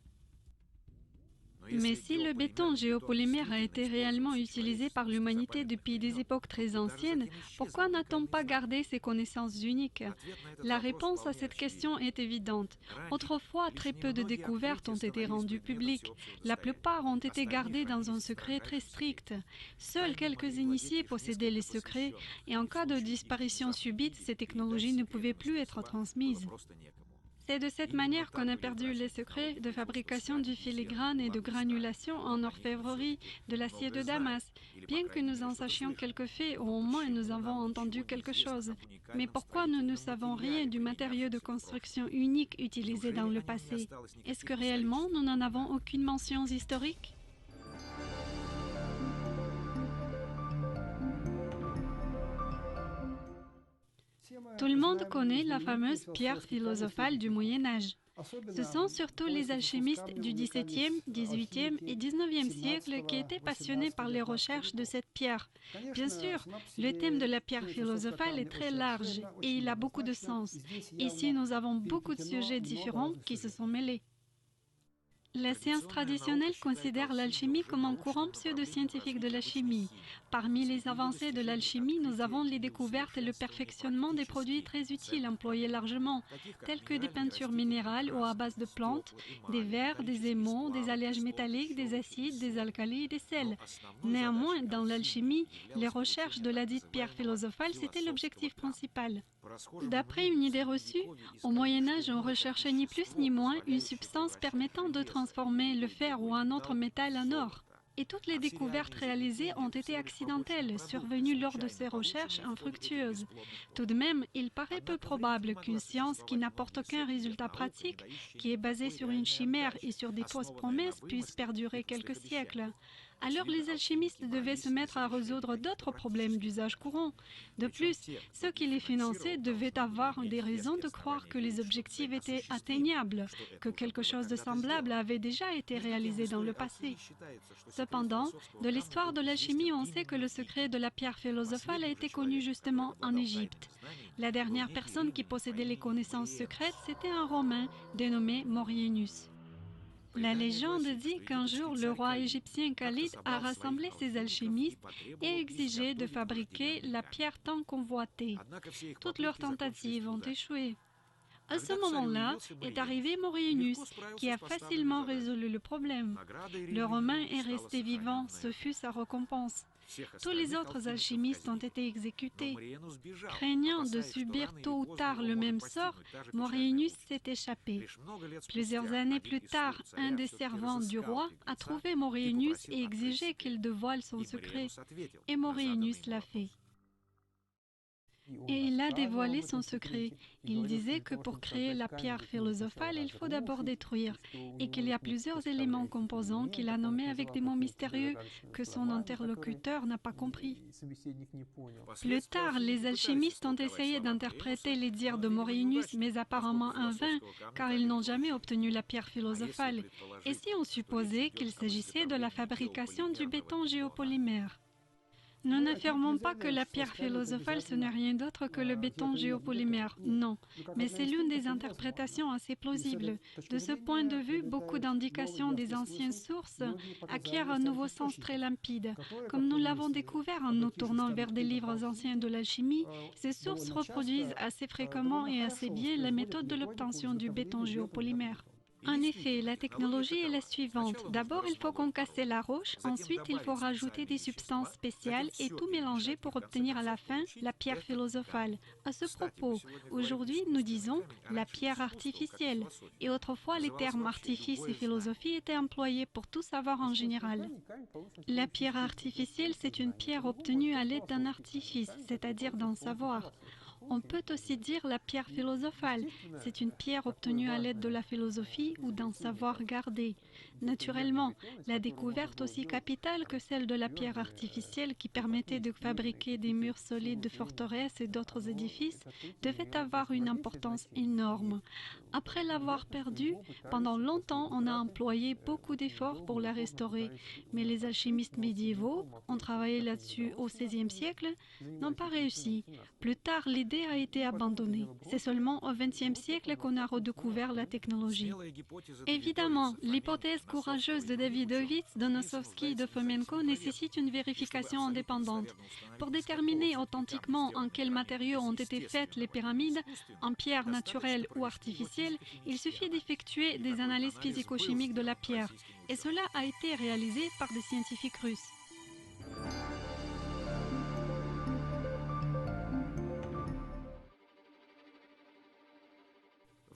[SPEAKER 1] Mais si le béton géopolymère a été réellement utilisé par l'humanité depuis des époques très anciennes, pourquoi n'a-t-on pas gardé ces connaissances uniques? La réponse à cette question est évidente. Autrefois, très peu de découvertes ont été rendues publiques. La plupart ont été gardées dans un secret très strict. Seuls quelques initiés possédaient les secrets et en cas de disparition subite, ces technologies ne pouvaient plus être transmises. C'est de cette manière qu'on a perdu les secrets de fabrication du filigrane et de granulation en orfèvrerie de l'acier de Damas, bien que nous en sachions quelques faits ou au moins nous avons entendu quelque chose. Mais pourquoi nous ne savons rien du matériau de construction unique utilisé dans le passé? Est-ce que réellement nous n'en avons aucune mention historique? Tout le monde connaît la fameuse pierre philosophale du Moyen Âge. Ce sont surtout les alchimistes du XVIIe, XVIIIe et XIXe siècle qui étaient passionnés par les recherches de cette pierre. Bien sûr, le thème de la pierre philosophale est très large et il a beaucoup de sens. Ici, nous avons beaucoup de sujets différents qui se sont mêlés. La science traditionnelle considère l'alchimie comme un courant pseudo-scientifique de la chimie. Parmi les avancées de l'alchimie, nous avons les découvertes et le perfectionnement des produits très utiles employés largement, tels que des peintures minérales ou à base de plantes, des verres, des émaux, des alliages métalliques, des acides, des alcalis et des sels. Néanmoins, dans l'alchimie, les recherches de la dite pierre philosophale, c'était l'objectif principal. D'après une idée reçue, au Moyen Âge, on recherchait ni plus ni moins une substance permettant de transformer le fer ou un autre métal en or. Et toutes les découvertes réalisées ont été accidentelles, survenues lors de ces recherches infructueuses. Tout de même, il paraît peu probable qu'une science qui n'apporte aucun résultat pratique, qui est basée sur une chimère et sur des fausses promesses, puisse perdurer quelques siècles. Alors les alchimistes devaient se mettre à résoudre d'autres problèmes d'usage courant. De plus, ceux qui les finançaient devaient avoir des raisons de croire que les objectifs étaient atteignables, que quelque chose de semblable avait déjà été réalisé dans le passé. Cependant, de l'histoire de l'alchimie, on sait que le secret de la pierre philosophale a été connu justement en Égypte. La dernière personne qui possédait les connaissances secrètes, c'était un Romain dénommé Maurienus. La légende dit qu'un jour, le roi égyptien Khalid a rassemblé ses alchimistes et exigé de fabriquer la pierre tant convoitée. Toutes leurs tentatives ont échoué. À ce moment-là est arrivé Maurienus, qui a facilement résolu le problème. Le Romain est resté vivant, ce fut sa récompense. Tous les autres alchimistes ont été exécutés. Craignant de subir tôt ou tard le même sort, Maurienus s'est échappé. Plusieurs années plus tard, un des servants du roi a trouvé Maurienus et exigé qu'il dévoile son secret. Et Maurienus l'a fait. Et il a dévoilé son secret. Il disait que pour créer la pierre philosophale, il faut d'abord détruire, et qu'il y a plusieurs éléments composants qu'il a nommés avec des mots mystérieux que son interlocuteur n'a pas compris. Plus tard, les alchimistes ont essayé d'interpréter les dires de Maurienus, mais apparemment en vain, car ils n'ont jamais obtenu la pierre philosophale. Et si on supposait qu'il s'agissait de la fabrication du béton géopolymère? Nous n'affirmons pas que la pierre philosophale ce n'est rien d'autre que le béton géopolymère, non, mais c'est l'une des interprétations assez plausibles. De ce point de vue, beaucoup d'indications des anciennes sources acquièrent un nouveau sens très limpide. Comme nous l'avons découvert en nous tournant vers des livres anciens de l'alchimie, ces sources reproduisent assez fréquemment et assez bien la méthode de l'obtention du béton géopolymère. En effet, la technologie est la suivante. D'abord, il faut concasser la roche, ensuite il faut rajouter des substances spéciales et tout mélanger pour obtenir à la fin la pierre philosophale. À ce propos, aujourd'hui nous disons la pierre artificielle, et autrefois les termes artifice et philosophie étaient employés pour tout savoir en général. La pierre artificielle, c'est une pierre obtenue à l'aide d'un artifice, c'est-à-dire d'un savoir. On peut aussi dire la pierre philosophale. C'est une pierre obtenue à l'aide de la philosophie ou d'un savoir gardé. Naturellement, la découverte aussi capitale que celle de la pierre artificielle qui permettait de fabriquer des murs solides de forteresses et d'autres édifices devait avoir une importance énorme. Après l'avoir perdue, pendant longtemps on a employé beaucoup d'efforts pour la restaurer, mais les alchimistes médiévaux ont travaillé là-dessus au XVIe siècle, n'ont pas réussi. Plus tard, l'idée a été abandonnée. C'est seulement au XXe siècle qu'on a redécouvert la technologie. Évidemment, l'hypothèse courageuse de Davidovits, de Nosovsky et de Fomenko nécessite une vérification indépendante. Pour déterminer authentiquement en quels matériaux ont été faites les pyramides, en pierre naturelle ou artificielle, il suffit d'effectuer des analyses physico-chimiques de la pierre. Et cela a été réalisé par des scientifiques russes.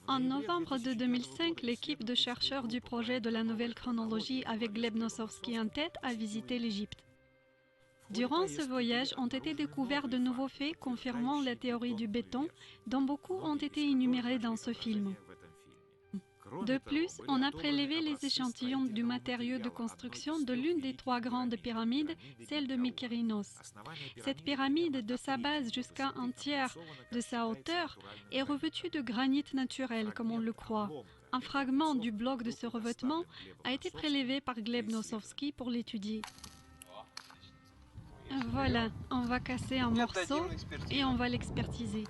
[SPEAKER 1] En novembre de 2005, l'équipe de chercheurs du projet de la nouvelle chronologie avec Gleb Nosovsky en tête a visité l'Égypte. Durant ce voyage ont été découverts de nouveaux faits confirmant la théorie du béton, dont beaucoup ont été énumérés dans ce film. De plus, on a prélevé les échantillons du matériau de construction de l'une des 3 grandes pyramides, celle de Mykérinos. Cette pyramide, de sa base jusqu'à un tiers de sa hauteur, est revêtue de granit naturel, comme on le croit. Un fragment du bloc de ce revêtement a été prélevé par Gleb Nosovsky pour l'étudier. Voilà, on va casser un morceau et on va l'expertiser.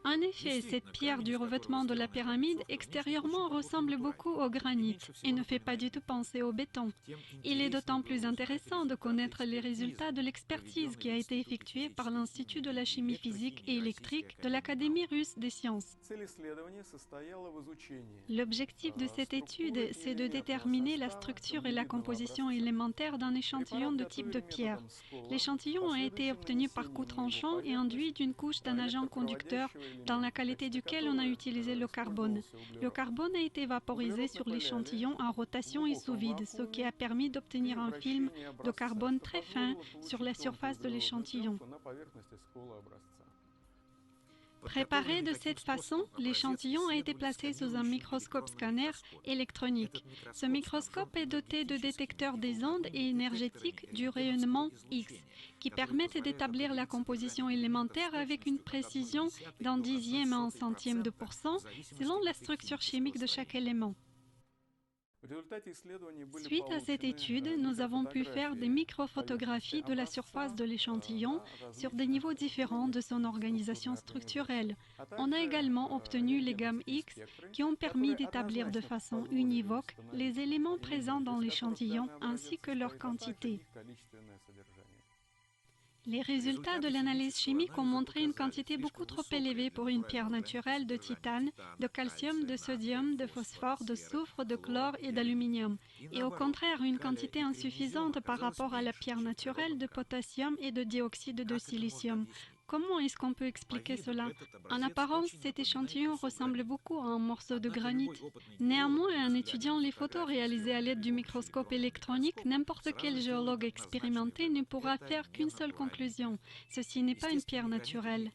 [SPEAKER 1] En effet, cette pierre du revêtement de la pyramide extérieurement ressemble beaucoup au granit et ne fait pas du tout penser au béton. Il est d'autant plus intéressant de connaître les résultats de l'expertise qui a été effectuée par l'Institut de la chimie physique et électrique de l'Académie russe des sciences. L'objectif de cette étude, c'est de déterminer la structure et la composition élémentaire d'un échantillon de type de pierre. L'échantillon a été obtenu par coup tranchant et enduit d'une couche d'un agent conducteur dans la qualité duquel on a utilisé le carbone. Le carbone a été vaporisé sur l'échantillon en rotation et sous vide, ce qui a permis d'obtenir un film de carbone très fin sur la surface de l'échantillon. Préparé de cette façon, l'échantillon a été placé sous un microscope scanner électronique. Ce microscope est doté de détecteurs des ondes et énergétiques du rayonnement X, qui permettent d'établir la composition élémentaire avec une précision d'un dixième à un centième de % selon la structure chimique de chaque élément. Suite à cette étude, nous avons pu faire des microphotographies de la surface de l'échantillon sur des niveaux différents de son organisation structurelle. On a également obtenu les gammes X qui ont permis d'établir de façon univoque les éléments présents dans l'échantillon ainsi que leur quantité. Les résultats de l'analyse chimique ont montré une quantité beaucoup trop élevée pour une pierre naturelle de titane, de calcium, de sodium, de phosphore, de soufre, de chlore et d'aluminium, et au contraire une quantité insuffisante par rapport à la pierre naturelle de potassium et de dioxyde de silicium. Comment est-ce qu'on peut expliquer cela? En apparence, cet échantillon ressemble beaucoup à un morceau de granit. Néanmoins, en étudiant les photos réalisées à l'aide du microscope électronique, n'importe quel géologue expérimenté ne pourra faire qu'une seule conclusion. Ceci n'est pas une pierre naturelle.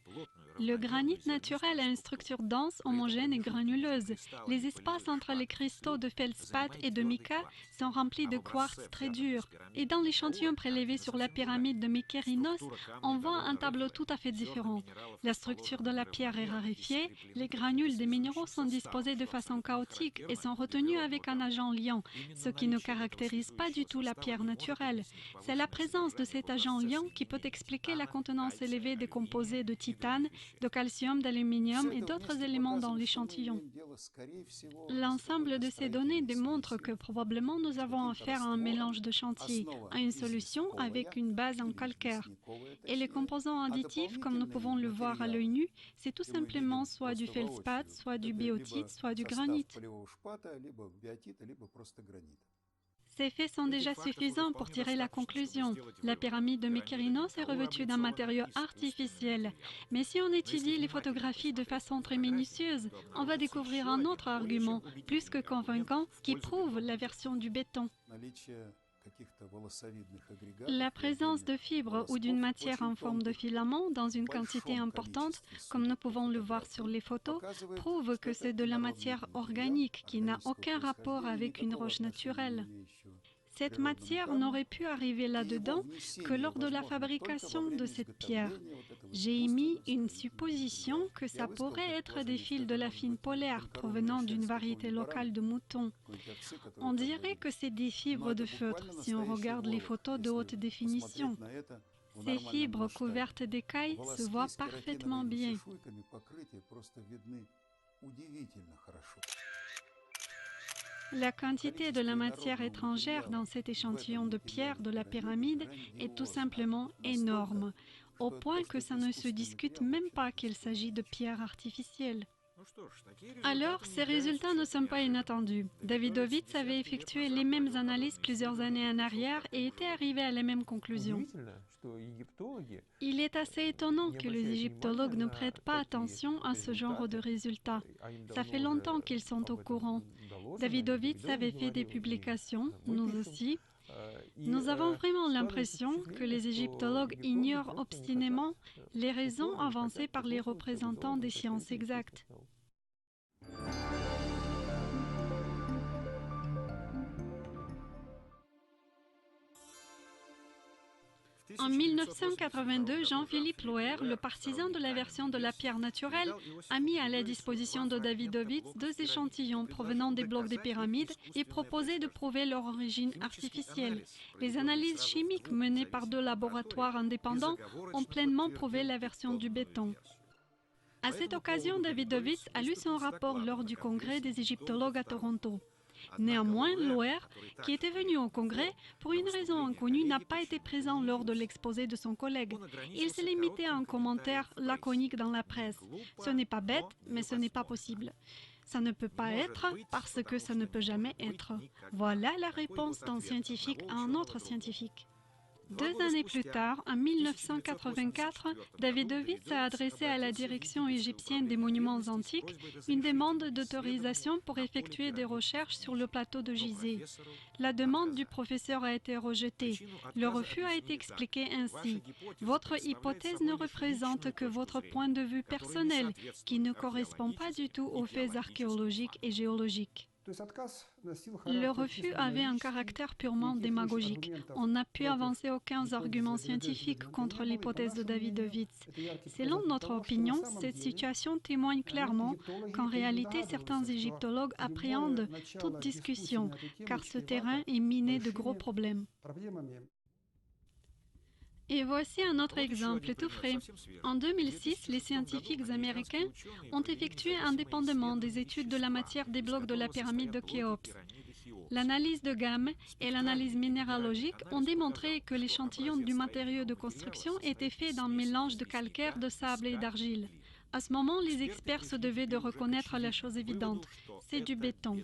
[SPEAKER 1] Le granit naturel a une structure dense, homogène et granuleuse. Les espaces entre les cristaux de feldspath et de mica sont remplis de quartz très dur. Et dans l'échantillon prélevé sur la pyramide de Mykérinos, on voit un tableau tout à fait différent. La structure de la pierre est raréfiée, les granules des minéraux sont disposés de façon chaotique et sont retenus avec un agent liant, ce qui ne caractérise pas du tout la pierre naturelle. C'est la présence de cet agent liant qui peut expliquer la contenance élevée des composés de titane, de calcium, d'aluminium et d'autres éléments dans l'échantillon. L'ensemble de ces données démontre que probablement nous avons affaire à un mélange de chantier, à une solution avec une base en calcaire. Et les composants additifs, comme nous pouvons le voir à l'œil nu, c'est tout simplement soit du feldspath, soit du biotite, soit du granit. Ces faits sont déjà suffisants pour tirer la conclusion. La pyramide de Mykérinos est revêtue d'un matériau artificiel. Mais si on étudie les photographies de façon très minutieuse, on va découvrir un autre argument, plus que convaincant, qui prouve la version du béton. La présence de fibres ou d'une matière en forme de filament dans une quantité importante, comme nous pouvons le voir sur les photos, prouve que c'est de la matière organique qui n'a aucun rapport avec une roche naturelle. Cette matière n'aurait pu arriver là-dedans que lors de la fabrication de cette pierre. J'ai émis une supposition que ça pourrait être des fils de la fine polaire provenant d'une variété locale de moutons. On dirait que c'est des fibres de feutre si on regarde les photos de haute définition. Ces fibres couvertes d'écailles se voient parfaitement bien. La quantité de la matière étrangère dans cet échantillon de pierre de la pyramide est tout simplement énorme, au point que ça ne se discute même pas qu'il s'agit de pierres artificielles. Alors, ces résultats ne sont pas inattendus. Davidovits avait effectué les mêmes analyses plusieurs années en arrière et était arrivé à la même conclusion. Il est assez étonnant que les égyptologues ne prêtent pas attention à ce genre de résultats. Ça fait longtemps qu'ils sont au courant. Davidovits avait fait des publications, nous aussi. Nous avons vraiment l'impression que les égyptologues ignorent obstinément les raisons avancées par les représentants des sciences exactes. En 1982, Jean-Philippe Loher, le partisan de la version de la pierre naturelle, a mis à la disposition de Davidovits 2 échantillons provenant des blocs des pyramides et proposé de prouver leur origine artificielle. Les analyses chimiques menées par 2 laboratoires indépendants ont pleinement prouvé la version du béton. À cette occasion, Davidovits a lu son rapport lors du congrès des égyptologues à Toronto. Néanmoins, Loher, qui était venu au congrès, pour une raison inconnue, n'a pas été présent lors de l'exposé de son collègue. Il s'est limité à un commentaire laconique dans la presse. Ce n'est pas bête, mais ce n'est pas possible. Ça ne peut pas être parce que ça ne peut jamais être. Voilà la réponse d'un scientifique à un autre scientifique. 2 années plus tard, en 1984, Davidovits a adressé à la direction égyptienne des monuments antiques une demande d'autorisation pour effectuer des recherches sur le plateau de Gizeh. La demande du professeur a été rejetée. Le refus a été expliqué ainsi. Votre hypothèse ne représente que votre point de vue personnel, qui ne correspond pas du tout aux faits archéologiques et géologiques. Le refus avait un caractère purement démagogique. On n'a pu avancer aucun argument scientifique contre l'hypothèse de Davidovits. Selon notre opinion, cette situation témoigne clairement qu'en réalité, certains égyptologues appréhendent toute discussion, car ce terrain est miné de gros problèmes. Et voici un autre exemple tout frais. En 2006, les scientifiques américains ont effectué indépendamment des études de la matière des blocs de la pyramide de Khéops. L'analyse de gamme et l'analyse minéralogique ont démontré que l'échantillon du matériau de construction était fait d'un mélange de calcaire, de sable et d'argile. À ce moment, les experts se devaient de reconnaître la chose évidente, c'est du béton.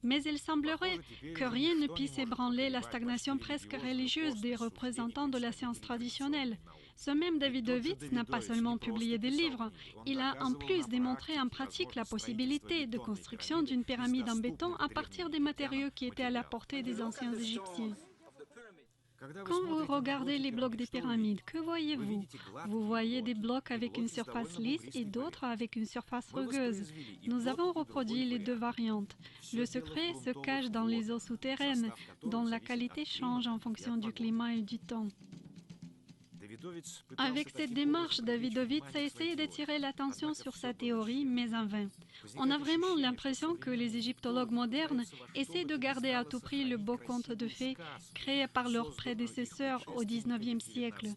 [SPEAKER 1] Mais il semblerait que rien ne puisse ébranler la stagnation presque religieuse des représentants de la science traditionnelle. Ce même Davidovits n'a pas seulement publié des livres, il a en plus démontré en pratique la possibilité de construction d'une pyramide en béton à partir des matériaux qui étaient à la portée des anciens Égyptiens. Quand vous regardez les blocs des pyramides, que voyez-vous? Vous voyez des blocs avec une surface lisse et d'autres avec une surface rugueuse. Nous avons reproduit les deux variantes. Le secret se cache dans les eaux souterraines, dont la qualité change en fonction du climat et du temps. Avec cette démarche, Davidovits a essayé d'attirer l'attention sur sa théorie, mais en vain. On a vraiment l'impression que les égyptologues modernes essaient de garder à tout prix le beau conte de fées créé par leurs prédécesseurs au XIXe siècle.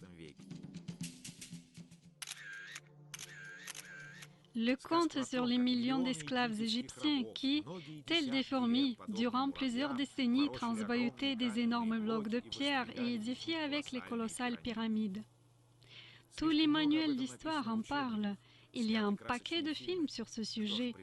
[SPEAKER 1] Le conte sur les millions d'esclaves égyptiens qui, tels des fourmis, durant plusieurs décennies transbayutaient des énormes blocs de pierre et édifiaient avec les colossales pyramides. Tous les manuels d'histoire en parlent. Il y a un paquet de films sur ce sujet.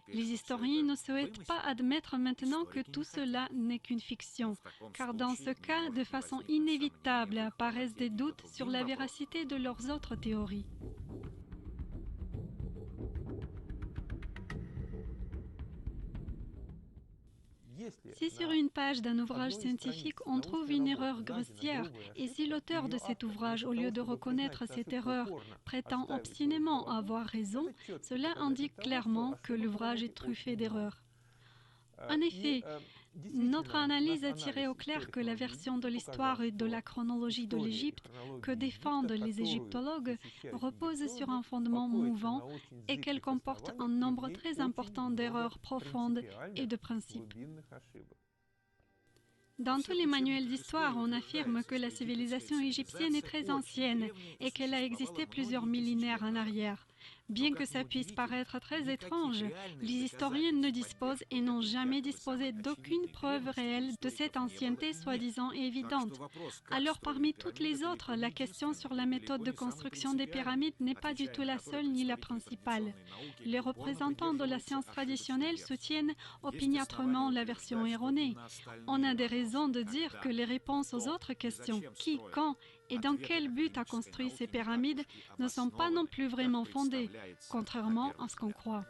[SPEAKER 1] Les historiens ne souhaitent pas admettre maintenant que tout cela n'est qu'une fiction, car dans ce cas, de façon inévitable, apparaissent des doutes sur la véracité de leurs autres théories. Si sur une page d'un ouvrage scientifique on trouve une erreur grossière, et si l'auteur de cet ouvrage, au lieu de reconnaître cette erreur, prétend obstinément avoir raison, cela indique clairement que l'ouvrage est truffé d'erreurs. En effet, notre analyse a tiré au clair que la version de l'histoire et de la chronologie de l'Égypte que défendent les égyptologues repose sur un fondement mouvant et qu'elle comporte un nombre très important d'erreurs profondes et de principes. Dans tous les manuels d'histoire, on affirme que la civilisation égyptienne est très ancienne et qu'elle a existé plusieurs millénaires en arrière. Bien que ça puisse paraître très étrange, les historiens ne disposent et n'ont jamais disposé d'aucune preuve réelle de cette ancienneté soi-disant évidente. Alors parmi toutes les autres, la question sur la méthode de construction des pyramides n'est pas du tout la seule ni la principale. Les représentants de la science traditionnelle soutiennent opiniâtrement la version erronée. On a des raisons de dire que les réponses aux autres questions, qui, quand et dans quel but a construit ces pyramides, ne sont pas non plus vraiment fondées, contrairement à ce qu'on croit.